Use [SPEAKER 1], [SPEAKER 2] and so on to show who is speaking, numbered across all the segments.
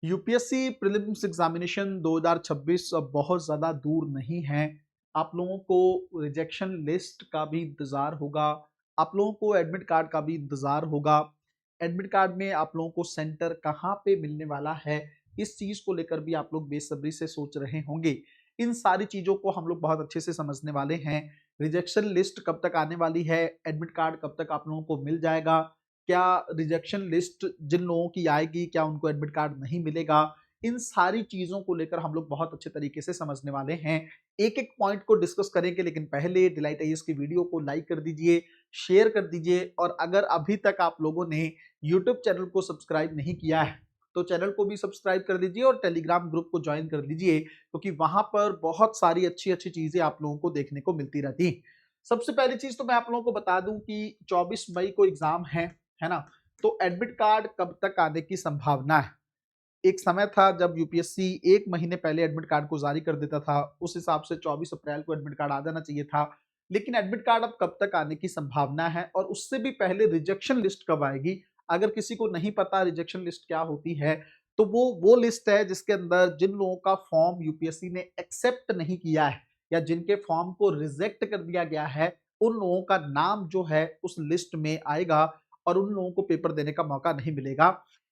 [SPEAKER 1] UPSC prelims examination 2026 अब बहुत ज़्यादा दूर नहीं है। आप लोगों को रिजेक्शन लिस्ट का भी इंतज़ार होगा, आप लोगों को एडमिट कार्ड का भी इंतज़ार होगा। एडमिट कार्ड में आप लोगों को सेंटर कहाँ पे मिलने वाला है, इस चीज़ को लेकर भी आप लोग बेसब्री से सोच रहे होंगे। इन सारी चीज़ों को हम लोग बहुत अच्छे से समझने वाले हैं। रिजेक्शन लिस्ट कब तक आने वाली है, एडमिट कार्ड कब तक आप लोगों को मिल जाएगा, क्या रिजेक्शन लिस्ट जिन लोगों की आएगी क्या उनको एडमिट कार्ड नहीं मिलेगा, इन सारी चीजों को लेकर हम लोग बहुत अच्छे तरीके से समझने वाले हैं। एक एक पॉइंट को डिस्कस करेंगे, लेकिन पहले डिलाइट आईएएस की वीडियो को लाइक कर दीजिए, शेयर कर दीजिए, और अगर अभी तक आप लोगों ने यूट्यूब चैनल को सब्सक्राइब नहीं किया है तो चैनल को भी सब्सक्राइब कर दीजिए और टेलीग्राम ग्रुप को ज्वाइन कर लीजिए, क्योंकि वहां पर बहुत सारी अच्छी अच्छी चीजें आप लोगों को देखने को मिलती रहती हैं। सबसे पहली चीज तो मैं आप लोगों को बता दूं कि 24 मई को एग्जाम है ना। तो एडमिट कार्ड कब तक आने की संभावना है? एक समय था जब यूपीएससी 1 महीने पहले एडमिट कार्ड को जारी कर देता था, उस हिसाब से 24 अप्रैल को एडमिट कार्ड आ जाना चाहिए था। लेकिन एडमिट कार्ड अब कब तक आने की संभावना है, और उससे भी पहले रिजेक्शन लिस्ट कब आएगी? अगर किसी को नहीं पता रिजेक्शन लिस्ट क्या होती है, तो वो लिस्ट है जिसके अंदर जिन लोगों का फॉर्म यूपीएससी ने एक्सेप्ट नहीं किया है या जिनके फॉर्म को रिजेक्ट कर दिया गया है, उन लोगों का नाम जो है उस लिस्ट में आएगा और उन लोगों को पेपर देने का मौका नहीं मिलेगा।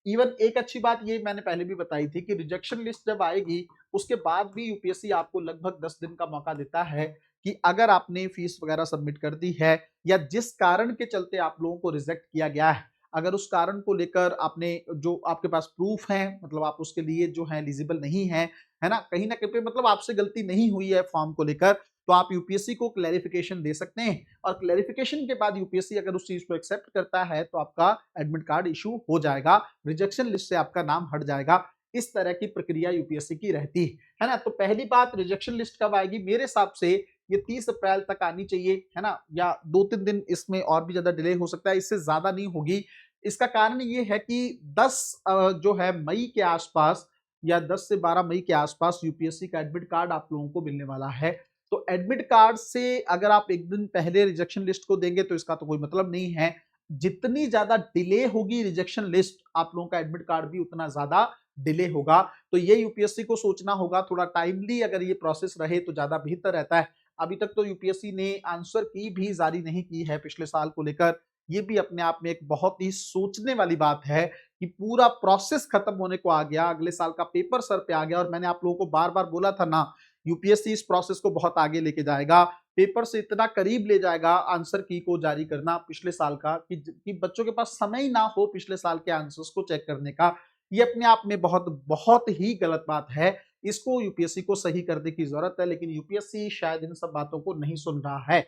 [SPEAKER 1] इवन एक अच्छी बात ये मैंने पहले भी बताई थी कि रिजेक्शन लिस्ट जब आएगी उसके बाद भी यूपीएससी आपको लगभग 10 दिन का मौका देता है कि अगर आपने फीस वगैरह सबमिट कर दी है या जिस कारण के चलते आप लोगों को रिजेक्ट किया गया है, अगर उस कारण को लेकर आपने जो आपके पास प्रूफ है, मतलब आप उसके लिए जो है एलिजिबल नहीं है, है ना कहीं पे मतलब आपसे गलती नहीं हुई है फॉर्म को लेकर, तो आप यूपीएससी को क्लैरिफिकेशन दे सकते हैं। और क्लैरिफिकेशन के बाद यूपीएससी अगर उस चीज को एक्सेप्ट करता है तो आपका एडमिट कार्ड इशू हो जाएगा, रिजेक्शन लिस्ट से आपका नाम हट जाएगा। इस तरह की प्रक्रिया यूपीएससी की रहती है ना। तो पहली बात, रिजेक्शन लिस्ट कब आएगी? मेरे हिसाब से ये 30 अप्रैल तक आनी चाहिए, है ना, या 2-3 दिन इसमें और भी ज्यादा डिले हो सकता है, इससे ज्यादा नहीं होगी। इसका कारण ये है कि 10 जो है मई के आसपास या 10 से 12 मई के आसपास यूपीएससी का एडमिट कार्ड आप लोगों को मिलने वाला है। तो एडमिट कार्ड से अगर आप एक दिन पहले रिजेक्शन लिस्ट को देंगे तो इसका तो कोई मतलब नहीं है। जितनी ज्यादा डिले होगी रिजेक्शन लिस्ट, आप लोगों का एडमिट कार्ड भी उतना ज्यादा डिले होगा। तो ये यूपीएससी को सोचना होगा, थोड़ा टाइमली अगर ये प्रोसेस रहे तो ज्यादा बेहतर रहता है। अभी तक तो यूपीएससी ने आंसर की भी जारी नहीं की है पिछले साल को लेकर। ये भी अपने आप में एक बहुत ही सोचने वाली बात है कि पूरा प्रोसेस खत्म होने को आ गया, अगले साल का पेपर सर पे आ गया, और मैंने आप लोगों को बार बार बोला था ना, यूपीएससी इस प्रोसेस को बहुत आगे लेके जाएगा, पेपर से इतना करीब ले जाएगा आंसर की को जारी करना पिछले साल का कि बच्चों के पास समय ही ना हो पिछले साल के आंसर्स को चेक करने का। ये अपने आप में बहुत बहुत ही गलत बात है। इसको यूपीएससी को सही करने की जरूरत है, लेकिन यूपीएससी शायद इन सब बातों को नहीं सुन रहा है।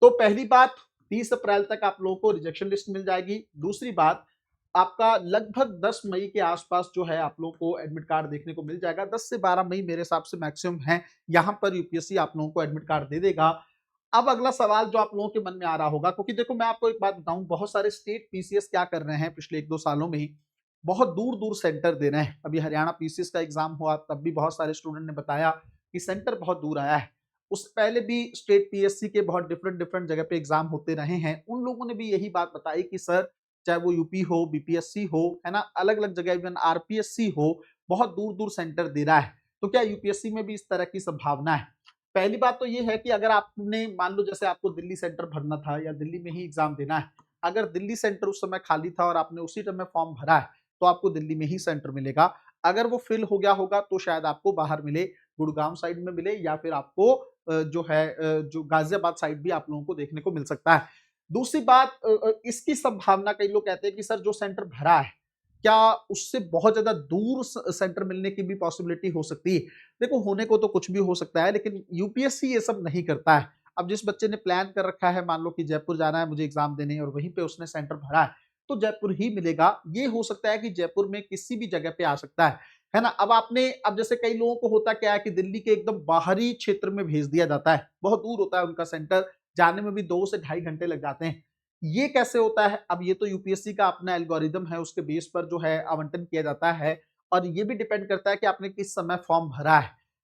[SPEAKER 1] तो पहली बात, 30 अप्रैल तक आप लोगों को रिजेक्शन लिस्ट मिल जाएगी। दूसरी बात, आपका लगभग 10 मई के आसपास जो है आप लोगों को एडमिट कार्ड देखने को मिल जाएगा। 10 से 12 मई मेरे हिसाब से मैक्सिमम है, यहां पर यूपीएससी आप लोगों को एडमिट कार्ड दे देगा। अब अगला सवाल जो आप लोगों के मन में आ रहा होगा, क्योंकि देखो मैं आपको एक बात बताऊं, बहुत सारे स्टेट पीसीएस क्या कर रहे हैं पिछले 1-2 सालों में ही, बहुत दूर दूर सेंटर दे रहे हैं। अभी हरियाणा पीसीएस का एग्जाम हुआ तब भी बहुत सारे स्टूडेंट ने बताया कि सेंटर बहुत दूर आया है। उससे पहले भी स्टेट पीएससी के बहुत डिफरेंट डिफरेंट जगह पे एग्जाम होते रहे हैं, उन लोगों ने भी यही बात बताई कि सर, चाहे वो यूपी हो, बीपीएससी हो, है ना, अलग अलग जगह, इवन आरपीएससी हो, बहुत दूर दूर सेंटर दे रहा है। तो क्या यूपीएससी में भी इस तरह की संभावना है? पहली बात तो ये है कि अगर आपने मान लो जैसे आपको दिल्ली सेंटर भरना था या दिल्ली में ही एग्जाम देना है, अगर दिल्ली सेंटर उस समय खाली था और आपने उसी टाइम में फॉर्म भरा है, तो आपको दिल्ली में ही सेंटर मिलेगा। अगर वो फिल हो गया होगा तो शायद आपको बाहर मिले, गुड़गांव साइड में मिले, या फिर आपको जो है जो गाजियाबाद साइड भी आप लोगों को देखने को मिल सकता है। दूसरी बात, इसकी संभावना कई लोग कहते हैं कि सर जो सेंटर भरा है, क्या उससे बहुत ज्यादा दूर सेंटर मिलने की भी पॉसिबिलिटी हो सकती है? देखो, होने को तो कुछ भी हो सकता है, लेकिन यूपीएससी ये सब नहीं करता है। अब जिस बच्चे ने प्लान कर रखा है, मान लो कि जयपुर जाना है मुझे एग्जाम देने, और वहीं पे उसने सेंटर भरा है, तो जयपुर ही मिलेगा। ये हो सकता है कि जयपुर में किसी भी जगह पे आ सकता है ना। अब जैसे कई लोगों को होता क्या है कि दिल्ली के एकदम बाहरी क्षेत्र में भेज दिया जाता है, बहुत दूर होता है उनका सेंटर, जाने में भी 2 से ढाई घंटे लग जाते हैं। ये कैसे होता है? अब ये तो यूपीएससी का अपना एल्गोरिदम है, उसके बेस पर जो है आवंटन किया जाता है, और ये भी डिपेंड करता है कि आपने किस समय फॉर्म भरा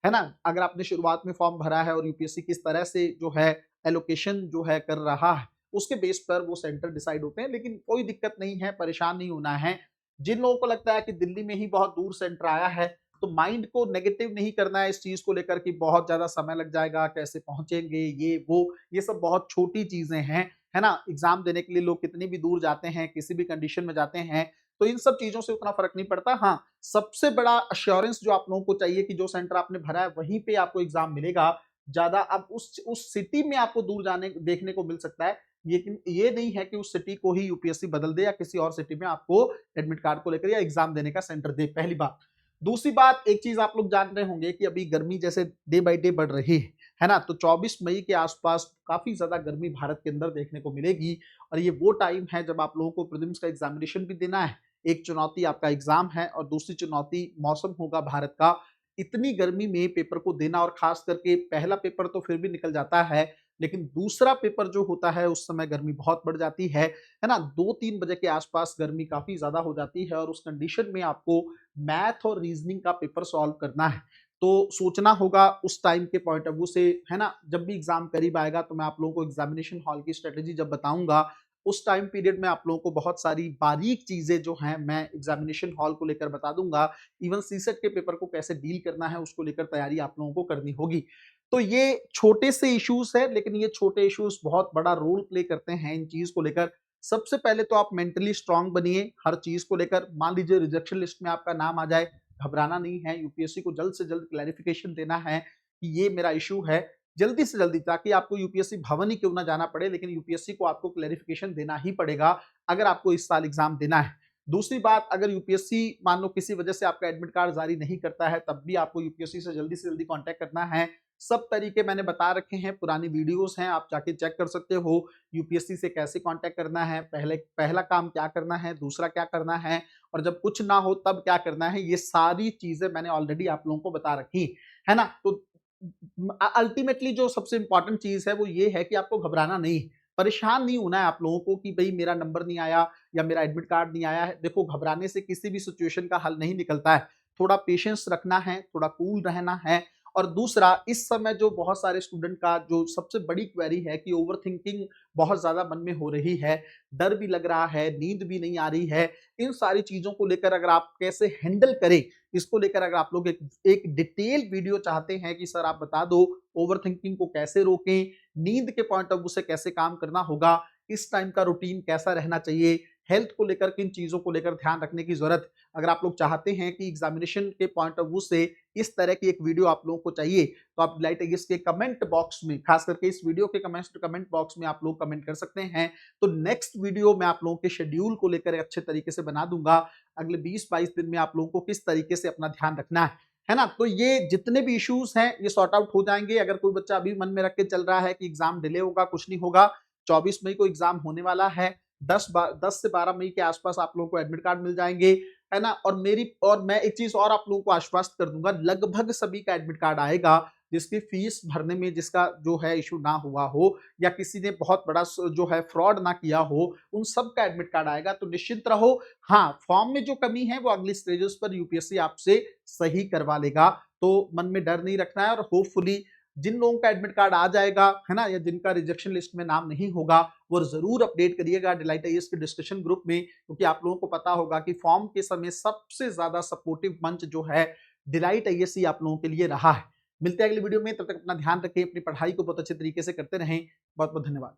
[SPEAKER 1] है ना। अगर आपने शुरुआत में फॉर्म भरा है और यूपीएससी किस तरह से जो है एलोकेशन जो है कर रहा है, उसके बेस पर वो सेंटर डिसाइड होते हैं। लेकिन कोई दिक्कत नहीं है, परेशान नहीं होना है। जिन लोगों को लगता है कि दिल्ली में ही बहुत दूर सेंटर आया है, तो माइंड को नेगेटिव नहीं करना है इस चीज को लेकर कि बहुत ज्यादा समय लग जाएगा, कैसे पहुंचेंगे, ये वो, ये सब बहुत छोटी चीजें हैं, है ना। एग्जाम देने के लिए लोग कितनी भी दूर जाते हैं, किसी भी कंडीशन में जाते हैं, तो इन सब चीजों से उतना फर्क नहीं पड़ता। हाँ, सबसे बड़ा अश्योरेंस जो आप लोगों को चाहिए कि जो सेंटर आपने भरा है वहीं पे आपको एग्जाम मिलेगा। ज्यादा अब उस सिटी में आपको दूर जाने देखने को मिल सकता है, लेकिन ये नहीं है कि उस सिटी को ही यूपीएससी बदल दे या किसी और सिटी में आपको एडमिट कार्ड को लेकर या एग्जाम देने का सेंटर दे, पहली बात। दूसरी बात, एक चीज आप लोग जान रहे होंगे कि अभी गर्मी जैसे डे बाई डे बढ़ रही है ना, तो 24 मई के आसपास काफी ज्यादा गर्मी भारत के अंदर देखने को मिलेगी। और ये वो टाइम है जब आप लोगों को प्रीलिम्स का एग्जामिनेशन भी देना है, एक चुनौती आपका एग्जाम है और दूसरी चुनौती मौसम होगा भारत का। इतनी गर्मी में पेपर को देना, और खास करके पहला पेपर तो फिर भी निकल जाता है, लेकिन दूसरा पेपर जो होता है उस समय गर्मी बहुत बढ़ जाती है ना। 2-3 बजे के आसपास गर्मी काफी ज्यादा हो जाती है और उस कंडीशन में आपको मैथ और रीजनिंग का पेपर सॉल्व करना है। तो सोचना होगा उस टाइम के पॉइंट ऑफ व्यू से, है ना। जब भी एग्जाम करीब आएगा तो मैं आप लोगों को एग्जामिनेशन हॉल की स्ट्रेटेजी जब बताऊंगा, उस टाइम पीरियड में आप लोगों को बहुत सारी बारीक चीजें जो हैं मैं एग्जामिनेशन हॉल को लेकर बता दूंगा। इवन सीसेट के पेपर को कैसे डील करना है उसको लेकर तैयारी आप लोगों को करनी होगी। तो ये छोटे से इश्यूज है, लेकिन ये छोटे इश्यूज बहुत बड़ा रोल प्ले करते हैं इन चीज को लेकर। सबसे पहले तो आप मेंटली स्ट्रांग बनिए हर चीज को लेकर। मान लीजिए रिजेक्शन लिस्ट में आपका नाम आ जाए, घबराना नहीं है, यूपीएससी को जल्द से जल्द क्लैरिफिकेशन देना है कि ये मेरा इशू है, जल्दी से जल्दी, ताकि आपको यूपीएससी भवन ही क्यों ना जाना पड़े, लेकिन यूपीएससी को आपको क्लैरिफिकेशन देना ही पड़ेगा अगर आपको इस साल एग्जाम देना है। दूसरी बात, अगर यूपीएससी मान लो किसी वजह से आपका एडमिट कार्ड जारी नहीं करता है, तब भी आपको यूपीएससी से जल्दी कांटेक्ट करना है। सब तरीके मैंने बता रखे हैं, पुरानी वीडियोस हैं, आप जाके चेक कर सकते हो यूपीएससी से कैसे कांटेक्ट करना है, पहला काम क्या करना है, दूसरा क्या करना है, और जब कुछ ना हो तब क्या करना है। ये सारी चीजें मैंने ऑलरेडी आप लोगों को बता रखी है ना। तो अल्टीमेटली जो सबसे इंपॉर्टेंट चीज है वो ये है कि आपको घबराना नहीं, परेशान नहीं होना है आप लोगों को कि भाई मेरा नंबर नहीं आया या मेरा एडमिट कार्ड नहीं आया है। देखो, घबराने से किसी भी सिचुएशन का हल नहीं निकलता है। थोड़ा पेशेंस रखना है, थोड़ा कूल रहना है। और दूसरा, इस समय जो बहुत सारे स्टूडेंट का जो सबसे बड़ी क्वेरी है कि ओवर थिंकिंग बहुत ज्यादा मन में हो रही है, डर भी लग रहा है, नींद भी नहीं आ रही है। इन सारी चीजों को लेकर अगर आप कैसे हैंडल करें, इसको लेकर अगर आप लोग एक डिटेल वीडियो चाहते हैं कि सर आप बता दो ओवर थिंकिंग को कैसे रोकें, नींद के पॉइंट ऑफ व्यू से कैसे काम करना होगा, इस टाइम का रूटीन कैसा रहना चाहिए, हेल्थ को लेकर किन चीजों को लेकर ध्यान रखने की जरूरत, अगर आप लोग चाहते हैं कि एग्जामिनेशन के पॉइंट ऑफ व्यू से इस तरह की एक वीडियो आप लोगों को चाहिए, तो आप डिलाइट आईएएस के कमेंट बॉक्स में, खास करके इस वीडियो के कमेंट बॉक्स में आप लोग कमेंट कर सकते हैं। तो नेक्स्ट वीडियो मैं आप लोगों के शेड्यूल को लेकर अच्छे तरीके से बना दूंगा, अगले 20-22 दिन में आप लोगों को किस तरीके से अपना ध्यान रखना है ना। तो ये जितने भी इश्यूज हैं ये सॉर्ट आउट हो जाएंगे। अगर कोई बच्चा अभी मन में रख के चल रहा है कि एग्जाम डिले होगा, कुछ नहीं होगा। 24 मई को एग्जाम होने वाला है, 10 से 12 मई के आसपास आप लोगों को एडमिट कार्ड मिल जाएंगे, है ना। और मैं एक चीज और आप लोगों को आश्वस्त कर दूंगा, लगभग सभी का एडमिट कार्ड आएगा जिसकी फीस भरने में जिसका जो है इशू ना हुआ हो या किसी ने बहुत बड़ा जो है फ्रॉड ना किया हो, उन सब का एडमिट कार्ड आएगा। तो निश्चिंत रहो। हाँ, फॉर्म में जो कमी है वो अगली स्टेजेस पर यूपीएससी आपसे सही करवा लेगा, तो मन में डर नहीं रखना है। और होपफुली जिन लोगों का एडमिट कार्ड आ जाएगा, है ना, या जिनका रिजेक्शन लिस्ट में नाम नहीं होगा, वो जरूर अपडेट करिएगा डिलाइट आईएएस के डिस्कशन ग्रुप में, क्योंकि आप लोगों को पता होगा कि फॉर्म के समय सबसे ज्यादा सपोर्टिव मंच जो है डिलाइट आईएएस ही आप लोगों के लिए रहा है। मिलते हैं अगली वीडियो में, तब तक अपना ध्यान रखें, अपनी पढ़ाई को बहुत अच्छे तरीके से करते रहें। बहुत बहुत धन्यवाद।